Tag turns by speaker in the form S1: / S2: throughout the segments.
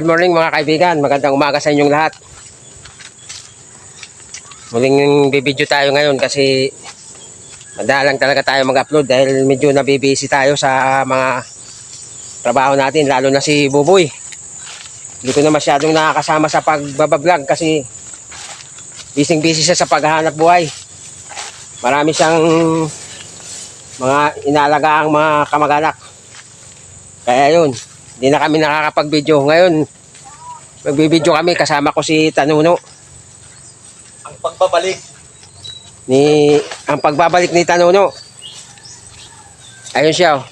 S1: Good morning mga kaibigan, magandang umaga sa inyong lahat. Muling bibidyo tayo ngayon kasi madalang talaga tayo mag-upload dahil medyo nabibisi tayo sa mga trabaho natin, lalo na si Buboy. Hindi ko na masyadong nakakasama sa pagbabablog kasi busy siya sa paghahanap buhay. Marami siyang mga inaalagaang mga kamag-anak. Kaya yun, hindi na kami nakakapag-video. Ngayon, magbibidyo kami, kasama ko si Tanuno.
S2: Ang pagbabalik
S1: Ni Tanuno. Ayun siya. Oh.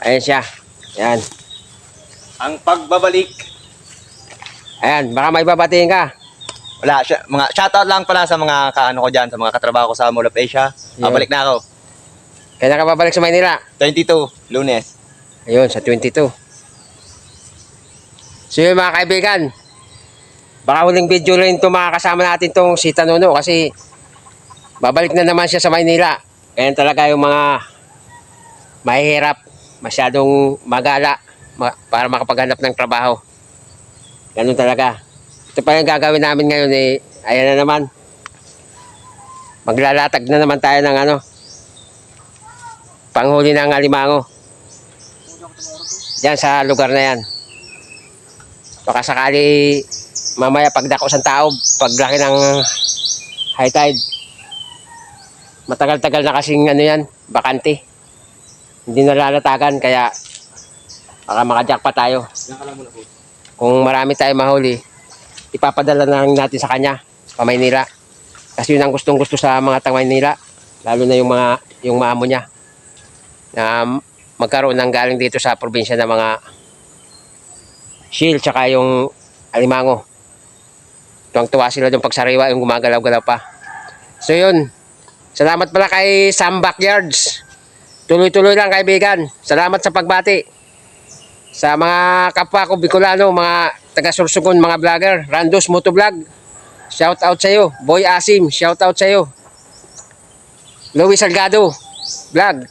S1: Ayun siya. Yan.
S2: Ang pagbabalik.
S1: Ayan, baka may babatiin ka.
S2: Wala, mga shoutout lang pala sa mga kaano ko diyan, sa mga katrabaho ko sa Mall of Asia.
S1: Yeah.
S2: Babalik na ako.
S1: Kailan ka babalik sa Maynila?
S2: 22, Lunes.
S1: Ayun, sa 22. So yun mga kaibigan, baka huling video rin ito makakasama natin itong si Tanuno kasi babalik na naman siya sa Maynila. Kaya talaga yung mga mahihirap, masyadong magala para makapaghanap ng trabaho. Ganun talaga. Ito pa yung gagawin namin ngayon eh, ayan na naman. Maglalatag na naman tayo ng panghuli ng alimango. Diyan sa lugar na yan. Baka sakali mamaya pagdako sa tao, paglaki ng high tide. Matagal-tagal na kasing yan, bakante. Hindi nalalatagan kaya baka makajackpot tayo. Kung marami tayong mahuli, ipapadala na lang natin sa kanya, pa Maynila. Kasi yun ang gustong-gusto sa mga tang Maynila, lalo na yung maamo niya. Na magkaroon ng galing dito sa probinsya ng mga shield tsaka yung alimango. Tuwang-tuwa sila doon pagsariwa, yung gumagalaw-galaw pa. So yun, salamat pala kay Sam Backyards. Tuloy-tuloy lang kaibigan. Salamat sa pagbati. Sa mga kapwa ko Bicolano, mga taga-Sursugon, mga vlogger, Randos Motovlog, shout out sa iyo. Boy Asim, shout out sa iyo. Louis Salgado vlog,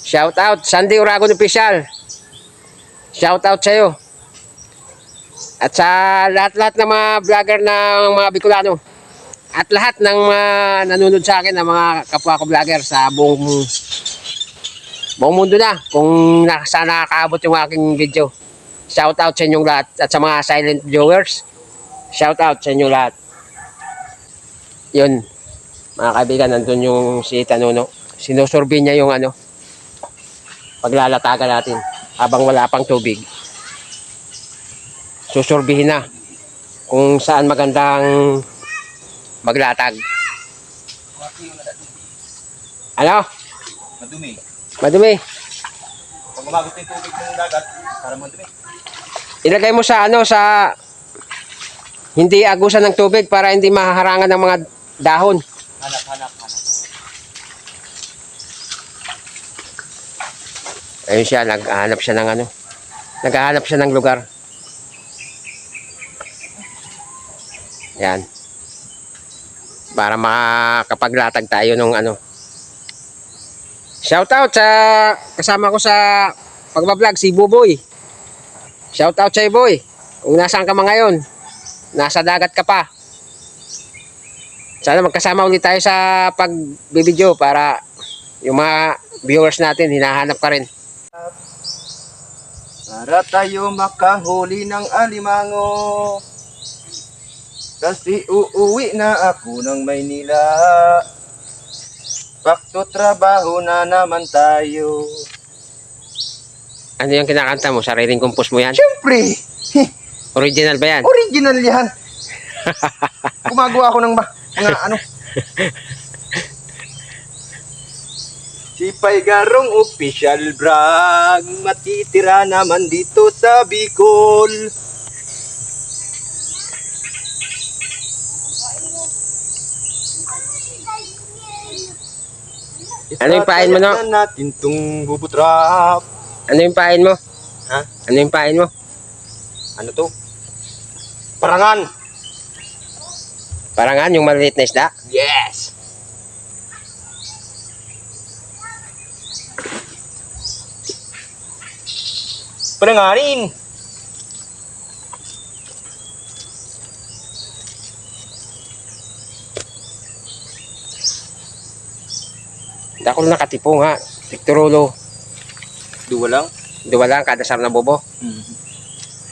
S1: shout out. Sandy Uragon Official, shout out sa iyo. At sa lahat-lahat ng mga vlogger ng mga Bicolano at lahat ng mga nanonood sa akin ng mga kapwa ko vlogger sa buong mundo na, kung saan nakakaabot yung aking video. Shout out sa inyong lahat at sa mga silent viewers. Shout out sa inyong lahat. Yun, mga kaibigan, nandun yung si Tanuno. Sinusurvey niya yung paglalatagan natin habang wala pang tubig. Susurbihin na kung saan magandang maglatag. Ano?
S2: Madumi.
S1: Madumi.
S2: Pag umabot yung tubig ng dagat, para madumi.
S1: Ilagay mo sa sa hindi agusan ng tubig para hindi mahaharangan ng mga dahon.
S2: Hanap.
S1: Ayun siya, naghahanap siya ng naghahanap siya ng lugar. Yan. Para makapaglatag tayo nung Shoutout sa kasama ko sa pagbablog, si Buboy. Shoutout sa iyo, boy. Kung nasaan ka man ngayon, nasa dagat ka pa. Sana magkasama ulit tayo sa pagbibideo para yung mga viewers natin, hinahanap ka rin.
S2: Para tayo makahuli ng alimango. Kasi uuwi na ako ng Maynila. Bakto trabaho na naman tayo.
S1: Ano yung kinakanta mo? Sariling compose mo yan?
S2: Siyempre!
S1: Original ba yan?
S2: Original yan! Gumagawa ako ng mga Si Paygarong Official Vlog, matitira naman dito sa Bicol.
S1: Ano yung pain mo, no?
S2: Natin tong bubutrap.
S1: Ano yung pain mo?
S2: Ha?
S1: Ano yung pain mo?
S2: Ano to? Parangan.
S1: Parangan, yung maliit na isda?
S2: Yes! Paranganin.
S1: Dakol na katipong ha. Tikturulo.
S2: Duwa lang.
S1: Dua lang kada sar na bobo.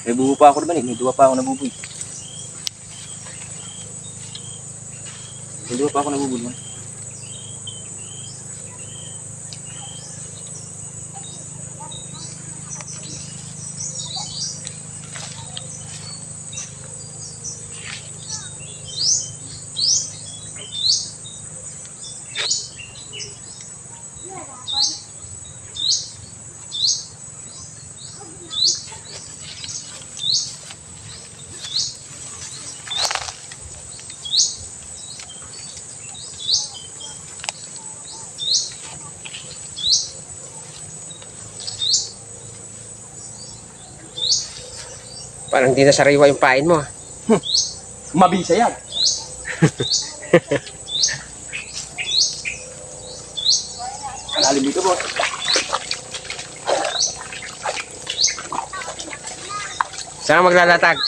S2: May bubo pa ako naman eh. May duwa pa ako nabuboy. May duwa pa ako nabuboy man.
S1: Parang di na sariwa yung pain mo.
S2: Mabisa yan. Kalalim dito, boss.
S1: Saan ka maglalatag?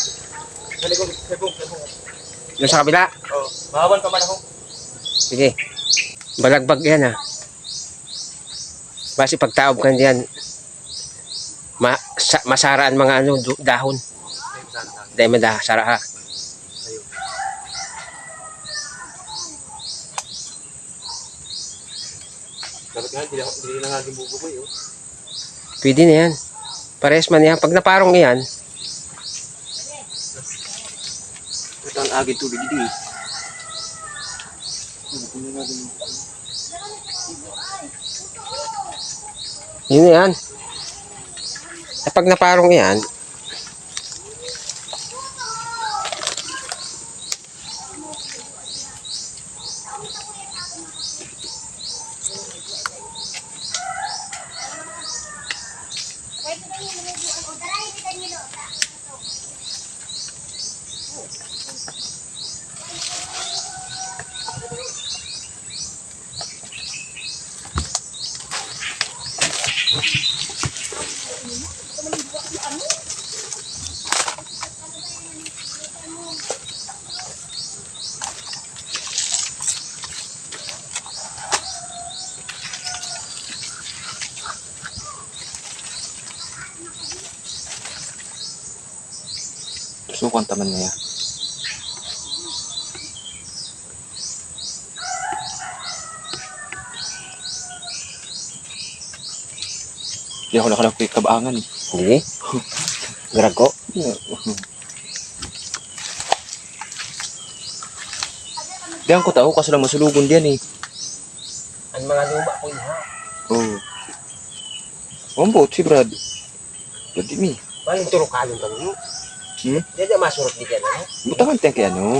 S2: Sa likod.
S1: Doon sa kabila?
S2: Oo. Mahawan pa man ako.
S1: Sige. Balagbag yan ha. Basi pagtaob ka diyan. Masaraan mga ano, dahon. Dahil sara ha.
S2: Dapat nga, hindi na nga bubukoy, oh.
S1: Pwede na yan. Pares man yan. Pag naparong yan,
S2: Ito ang agad tubig dito eh.
S1: yun na yan. Pag naparong yan,
S2: Tusukan taman na yan. Hindi ako nakalapit kabaangan eh.
S1: hindi. Grag ko.
S2: Diyan ko tao kasi lang masulugon diyan eh.
S1: Ang mga luma ko ha.
S2: Oo. Ombot si Brad. Brad mi.
S1: Paling turukalon ka nyo. Hindi na masurot di dyan ano.
S2: Butangan tayo kaya no.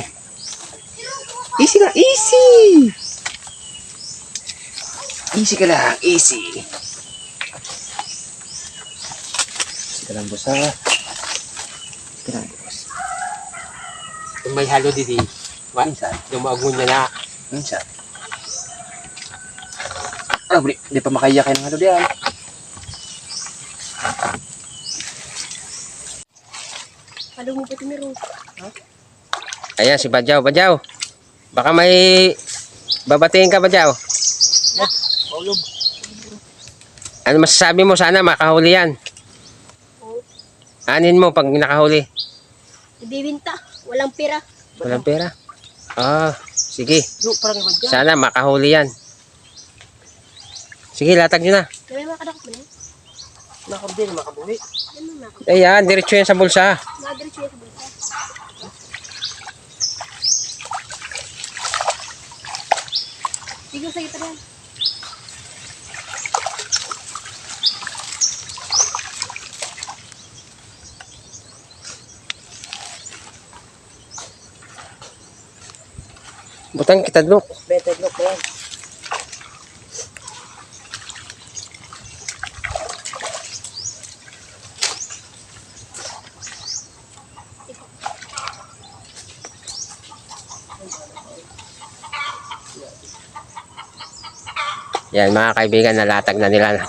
S2: Easy ka, easy! Easy ka lang, easy. Easy ka lang, boss ha. Easy ka lang, boss.
S1: Kung may halo didi,
S2: Minsan.
S1: lumagun niya na.
S2: Minsan. Ah, bro, di pa makaiyak kayo ng ano diyan.
S3: Alam mo ba ito meron?
S1: Ayan si Badyaw. Badyaw. Baka may babatiin ka, Badyaw. Ano masasabi mo? Sana makahuli yan. Anin mo pag nakahuli?
S3: Ibibinta. Walang pera.
S1: Walang pera? Ah, sige. Sana makahuli yan. Sige, latag nyo na.
S3: Kaya makadakot mo na.
S2: Nakabili, makabuhi.
S3: Ano na ako?
S1: Ayan, diretso yan sa bulsa.
S3: Madiretso yan sa bulsa. Sige, sa ito yan.
S1: Butang kita dulu.
S2: Better look yan.
S1: Yan mga kaibigan, nalatag na nila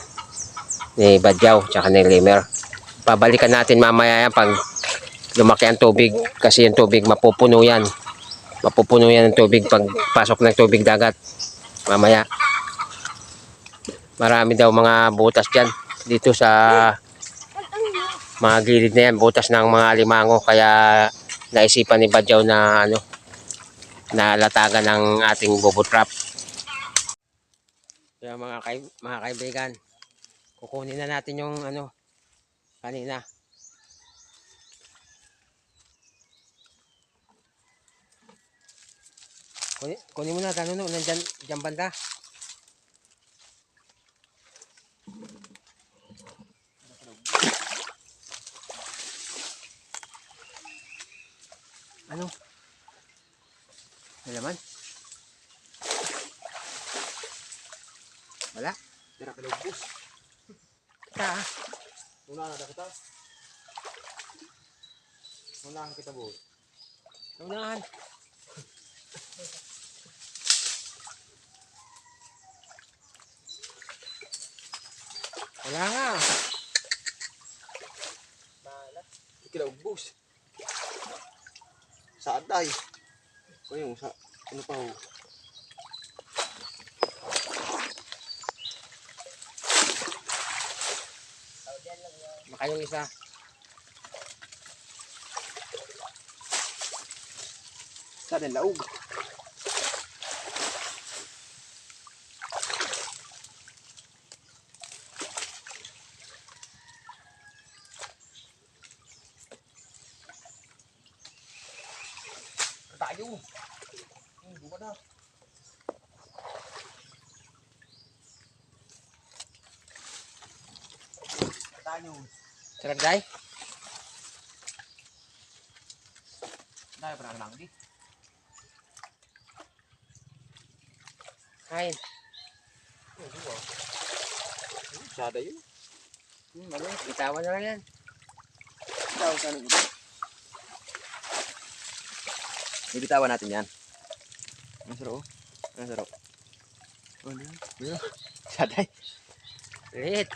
S1: ni Badyaw tsaka ni Limer. Pabalikan natin mamaya yan pag lumaki ang tubig kasi yung tubig mapupuno yan. Mapupuno yan ng tubig pag pasok ng tubig dagat mamaya. Marami daw mga butas dyan. Dito sa mga gilid na yan. Butas ng mga alimango. Kaya naisipan ni Badyaw na na latagan ng ating bobo trap. Kaya mga kaibigan, kukunin na natin yung kanina. Kunin mo na, nandyan dyan banda. Ano? May laman? Wala?
S2: Tira ka daw, bus.
S1: Kita ah.
S2: Unahan na kita. Unahan kita, bus.
S1: Unahan. Wala nga.
S2: Ikaw, bus. Sa aday. Kung yung sa, ano pa ho?
S1: Maka yung isa.
S2: Sa aday, laog. Tayo. Buka na. Tayo.
S1: Saragday?
S2: Tayo pa lang di.
S1: Kain.
S2: Sada yun.
S1: Bitawan na lang yan.
S2: Bitawan sa ano. Ibitawan natin yan. Masarap oh. Masarap. Oh, yan. Saday.
S1: Lit.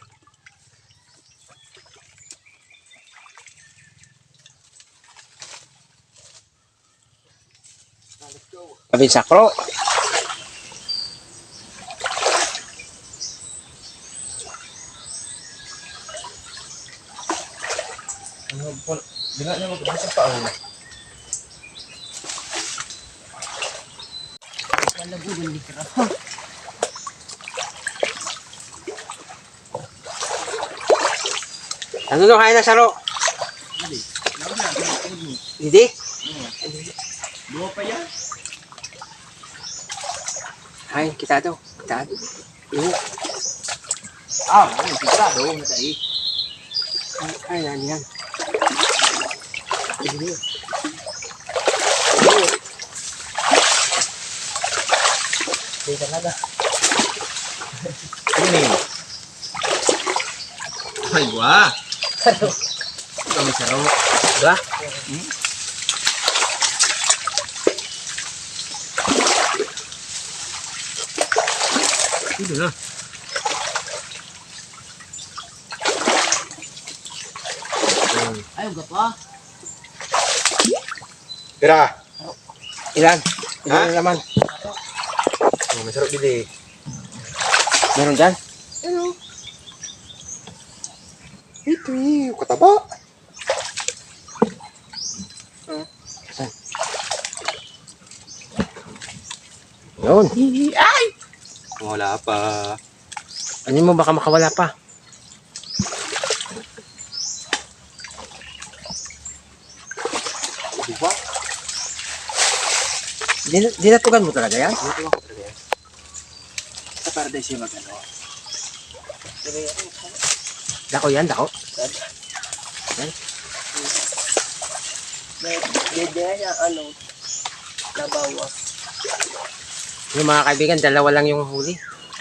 S2: Let's go.
S1: Kabin sakro.
S2: Ano po? Bila niya mag-usap pa ako.
S1: Malabudin di kira. Ano no kaya na saro? Hindi.
S2: Buha pa yan.
S1: Ay, kita daw. Kita.
S2: Ano, sigurado. Natay.
S1: Ay, yan. Hindi talaga.
S2: Ano yun? Ay, wah. Kami saro.
S1: Diba?
S2: Ito na.
S1: Ayaw ka pa.
S2: Tira.
S1: Ilan?
S2: Ha?
S1: Ilan naman?
S2: Oh, masarap bili.
S1: Meron dyan?
S2: Ano? Ito yung kataba.
S1: Saan? Yun.
S2: Ay! Wala pa.
S1: Ano mo baka makawala pa?
S2: Diba?
S1: Dinatugan mo talaga yan?
S2: Ito ako talaga yan. Sa paradise yung magano.
S1: Dako yan, dako. Yan.
S4: Dede yung nabawas.
S1: Yung mga kaibigan, dalawa lang yung huli.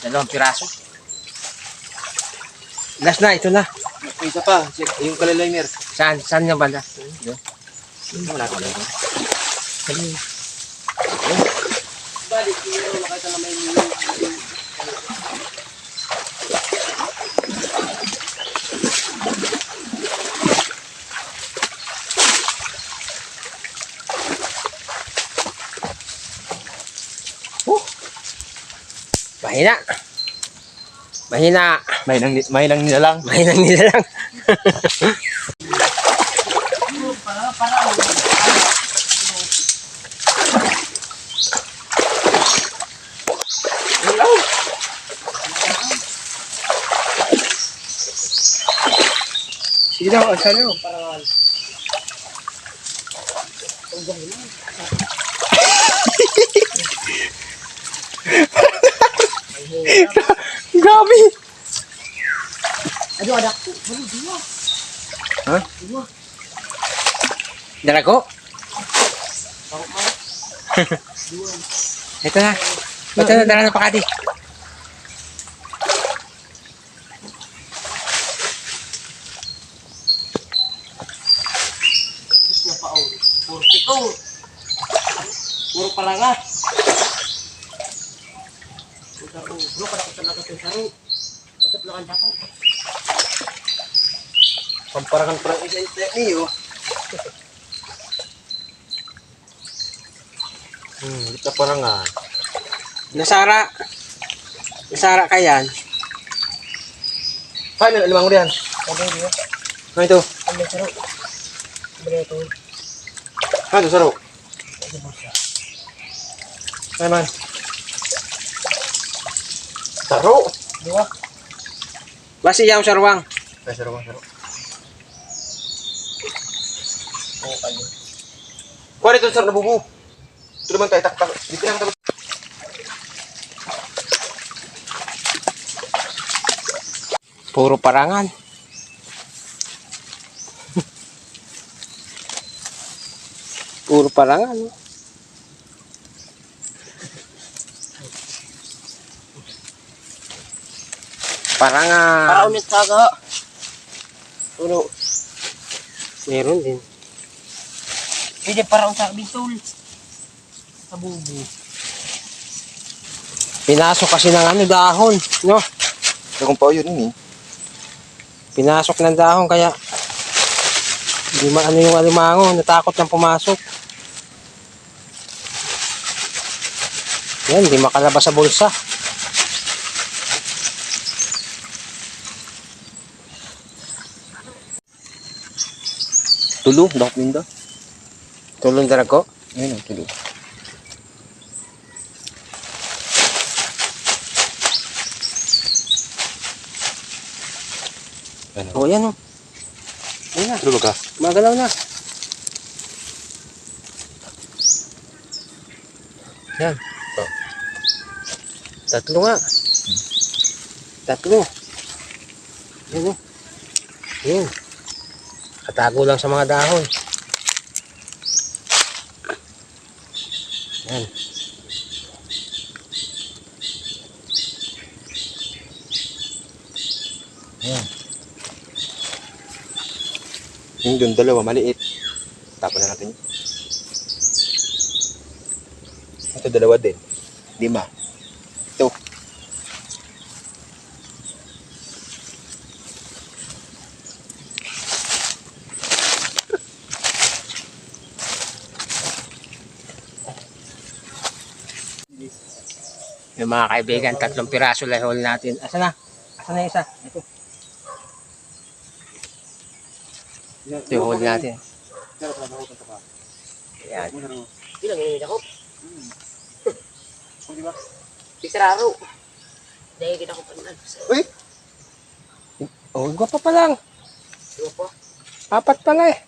S1: 2 piraso. Last na, ito na.
S2: Isa pa, yung kalalimer.
S1: Saan? Saan nga banda?
S2: Wala ka lang.
S4: Balik, yung makita na may nilong.
S1: Mahina. Mahina.
S2: Mahinang nila lang.
S1: Mahinang nila lang. Sige daw, asan nyo? Grabe!
S4: Aduh, ada aku. Baru dua.
S2: Hah?
S4: Dua.
S1: Dala ko?
S4: Bangkok mana? Dua.
S1: Ito na. Ito na, dala na Pakati.
S4: Terus nyapa oh. Puro tiko. Puro palangat. Bro, pada ko talaga itong saro. Bakit lang ang dako?
S2: Pamparangan parang isa-isa niyo. Kita parangan.
S1: Nasara. Nasara ka yan.
S2: Paano limang mo diyan?
S4: Ada dia.
S2: Ano ito?
S4: Ada saro. Ada itu.
S2: Ano ito, saro?
S4: Ada bursa.
S2: Ano man? Saro?
S4: Dua.
S1: Basi yaw sarwang.
S2: Ay, saro.
S4: Oh, kayo.
S2: Kuha ito, saro na bubu. Ito naman tayo, tak. Dito lang tapos.
S1: Puro parangan. Puro parangan. Parangan.
S4: Para unit taga. Uno.
S1: Meron din.
S4: Hindi para unsa bisul. Sabubu.
S1: Pinasok kasi ng ano, dahon. No?
S2: Ito kung pa yun ini.
S1: Pinasok ng dahon kaya hindi maano yung alimango. Natakot nang pumasok. Yan, hindi makalabas sa bulsa.
S2: Tulo, dakot ninda.
S1: Tulong dala ko.
S2: Ayun, tulo. Ano?
S1: O yan o. Yan na.
S2: Tulo ka?
S1: Magalaw na. Yan.
S2: Oh.
S1: Tatlo nga. Tatlo. Yan o. Yan. Katago lang sa mga dahon. Yan. Yan.
S2: Yung doon, dalawa, maliit. Tapon na natin yun. Ito, dalawa din. 5. Ito.
S1: Yung mga kaibigan, 3 piraso lang huli natin. Asa na? Asa na yung isa? Ito. Ito yung huli natin. Ayan.
S4: Ilang ini ako? Di ba? Pisararo. Dahil kita ko panan.
S2: Uy!
S1: Oh, gwapo pa lang.
S4: Dua po.
S1: 4 pala eh.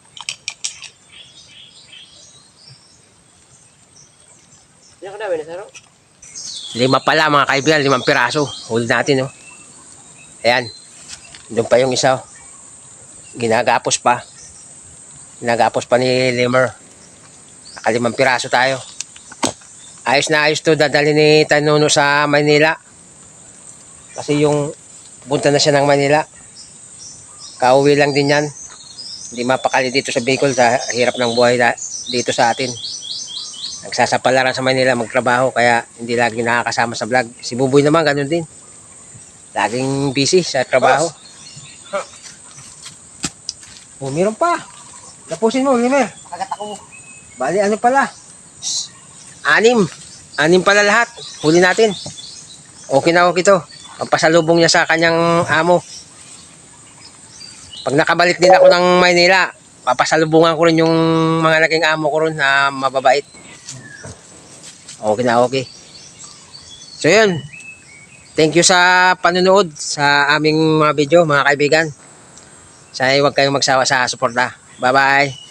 S4: Ilang ka na saro?
S1: 5 pala mga kaibigan, 5 piraso. Huli natin oh. Ayan. Doon pa yung isa oh. Ginagapos pa. Ginagapos pa ni Limer. Naka 5 piraso tayo. Ayos na ayos to, dadali ni Tanuno sa Manila. Kasi yung punta na siya ng Manila. Kauwi lang din yan. Hindi mapakali dito sa Bicol sa hirap ng buhay dito sa atin. Nagsasapalaran sa Manila magtrabaho kaya hindi lagi nakakasama sa vlog. Si Buboy naman ganun din. Laging busy sa trabaho. Oh, meron pa. Tapusin mo, Limer.
S4: Kagat ako.
S1: Bali, ano pala? 6. 6 pala lahat. Huli natin. Okay na okay to. Pampasalubong niya sa kanyang amo. Pag nakabalik din ako ng Maynila, papasalubungan ko rin yung mga naging amo ko rin na mababait. Okay na okay. So yun. Thank you sa panonood sa aming mga video mga kaibigan. Sana huwag kayong magsawa sa suporta. Bye bye.